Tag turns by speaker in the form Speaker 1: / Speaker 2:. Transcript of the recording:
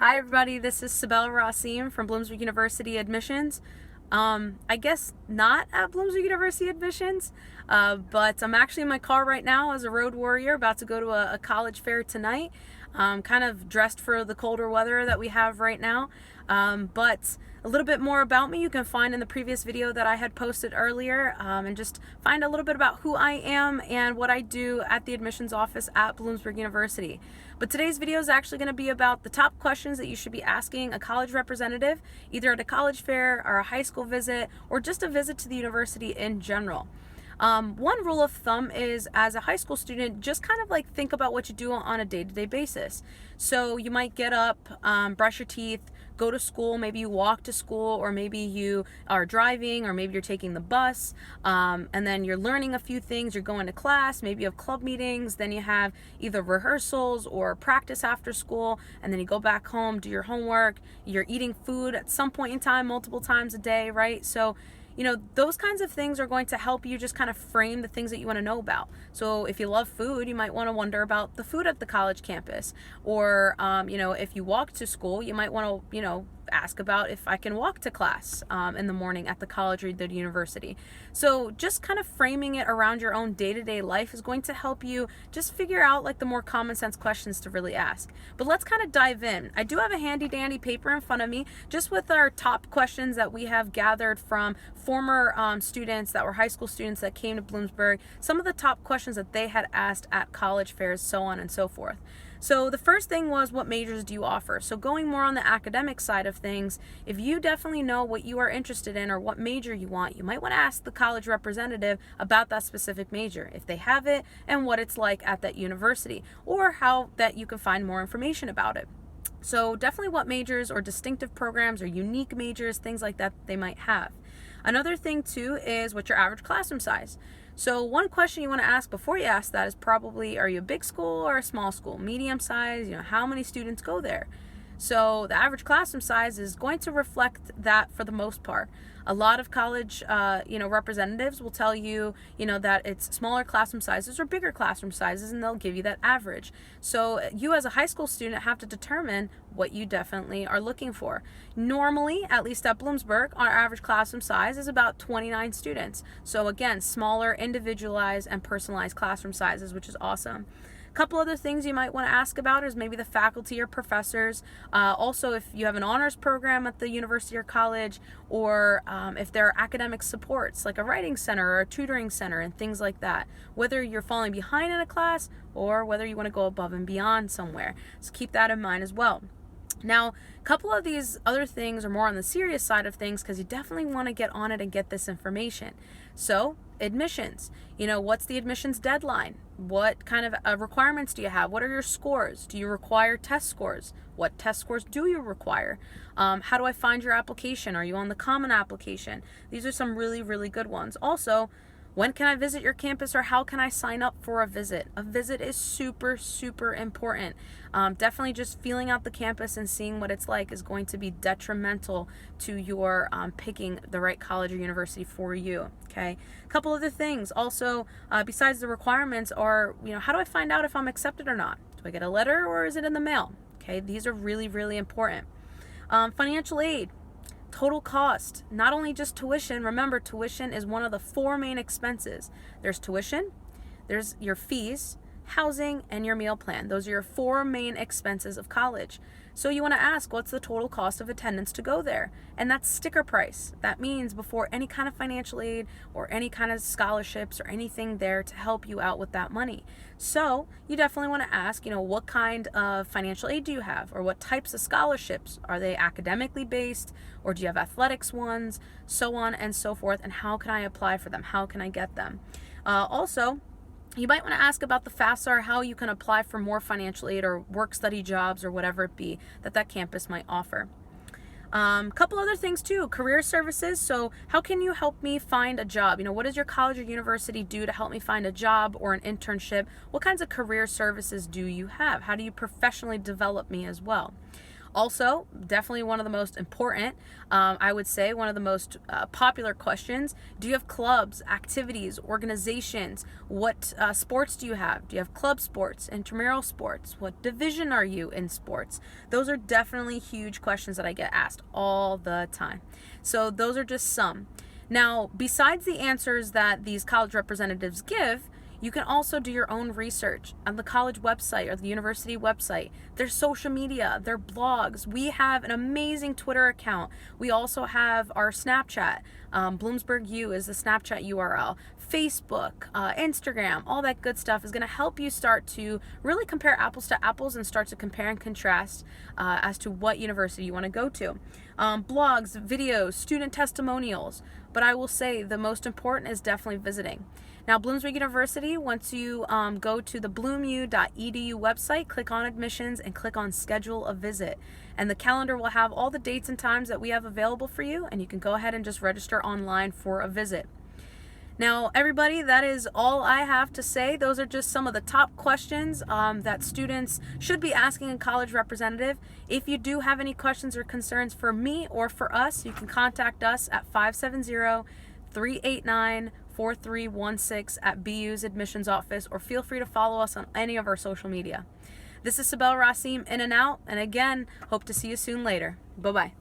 Speaker 1: Hi everybody, this is Sibel Rasim from Bloomsburg University Admissions. I guess not at Bloomsburg University Admissions, but I'm actually in my car right now as a road warrior about to go to a college fair tonight. Kind of dressed for the colder weather that we have right now. But a little bit more about me you can find in the previous video that I had posted earlier, and just find a little bit about who I am and what I do at the admissions office at Bloomsburg University. But today's video is actually going to be about the top questions that you should be asking a college representative, either at a college fair or a high school visit or just a visit to the university in general. One rule of thumb is, as a high school student, just kind of like think about what you do on a day-to-day basis. So you might get up, brush your teeth, go to school, maybe you walk to school, or maybe you are driving, or maybe you're taking the bus, and then you're learning a few things, you're going to class, maybe you have club meetings, then you have either rehearsals or practice after school, and then you go back home, do your homework, you're eating food at some point in time, multiple times a day, right? So those kinds of things are going to help you just kind of frame the things that you want to know about. So if you love food, you might want to wonder about the food at the college campus. Or, if you walk to school, you might want to, ask about if I can walk to class in the morning at the college or the university. So just kind of framing it around your own day-to-day life is going to help you just figure out like the more common sense questions to really ask. But let's kind of dive in. I do have a handy dandy paper in front of me just with our top questions that we have gathered from former students that were high school students that came to Bloomsburg, some of the top questions that they had asked at college fairs, so on and so forth. So the first thing was, what majors do you offer? So going more on the academic side of things, if you definitely know what you are interested in or what major you want, you might want to ask the college representative about that specific major, if they have it and what it's like at that university, or how that you can find more information about it. So definitely what majors or distinctive programs or unique majors, things like that they might have. Another thing too is, what's your average classroom size? So one question you want to ask before you ask that is probably, are you a big school or a small school? Medium size, how many students go there? So the average classroom size is going to reflect that for the most part. A lot of college, representatives will tell you, that it's smaller classroom sizes or bigger classroom sizes, and they'll give you that average. So you as a high school student have to determine what you definitely are looking for. Normally, at least at Bloomsburg, our average classroom size is about 29 students. So again, smaller, individualized, and personalized classroom sizes, which is awesome. A couple other things you might want to ask about is maybe the faculty or professors. Also, if you have an honors program at the university or college, or if there are academic supports like a writing center or a tutoring center and things like that. Whether you're falling behind in a class or whether you want to go above and beyond somewhere. So keep that in mind as well. Now, a couple of these other things are more on the serious side of things because you definitely want to get on it and get this information. So, admissions. What's the admissions deadline? What kind of requirements do you have? What are your scores? Do you require test scores? What test scores do you require? How do I find your application? Are you on the common application? These are some really, really good ones. Also, when can I visit your campus, or how can I sign up for a visit? A visit is super, super important. Definitely just feeling out the campus and seeing what it's like is going to be detrimental to your picking the right college or university for you. Okay. A couple other things also, besides the requirements, are, how do I find out if I'm accepted or not? Do I get a letter or is it in the mail? Okay. These are really, really important. Financial aid. Total cost, not only just tuition. Remember, tuition is one of the 4 main expenses. There's tuition, there's your fees, housing, and your meal plan. Those are your 4 main expenses of college. So you want to ask, what's the total cost of attendance to go there? And that's sticker price. That means before any kind of financial aid or any kind of scholarships or anything there to help you out with that money. So you definitely want to ask, what kind of financial aid do you have, or what types of scholarships? Are they academically based, or do you have athletics ones, so on and so forth, and how can I apply for them? How can I get them? Also, you might want to ask about the FAFSA, how you can apply for more financial aid or work study jobs or whatever it be that campus might offer. Couple other things too, career services. So how can you help me find a job? What does your college or university do to help me find a job or an internship? What kinds of career services do you have? How do you professionally develop me as well? Also, definitely one of the most important, I would say one of the most popular questions: do you have clubs, activities, organizations? What sports do you have? Do you have club sports, intramural sports? What division are you in sports? Those are definitely huge questions that I get asked all the time. So those are just some. Now, besides the answers that these college representatives give, you can also do your own research on the college website or the university website. There's social media, their blogs. We have an amazing Twitter account. We also have our Snapchat. BloomsburgU is the Snapchat URL. Facebook, Instagram, all that good stuff is going to help you start to really compare apples to apples and start to compare and contrast as to what university you want to go to. Blogs, videos, student testimonials. But I will say the most important is definitely visiting. Now, Bloomsburg University, once you go to the bloomu.edu website, click on admissions and click on schedule a visit. And the calendar will have all the dates and times that we have available for you, and you can go ahead and just register online for a visit. Now, everybody, that is all I have to say. Those are just some of the top questions that students should be asking a college representative. If you do have any questions or concerns for me or for us, you can contact us at 570-389-4316 at BU's admissions office, or feel free to follow us on any of our social media. This is Sibel Rasim, in and out, and again, hope to see you soon later. Bye-bye.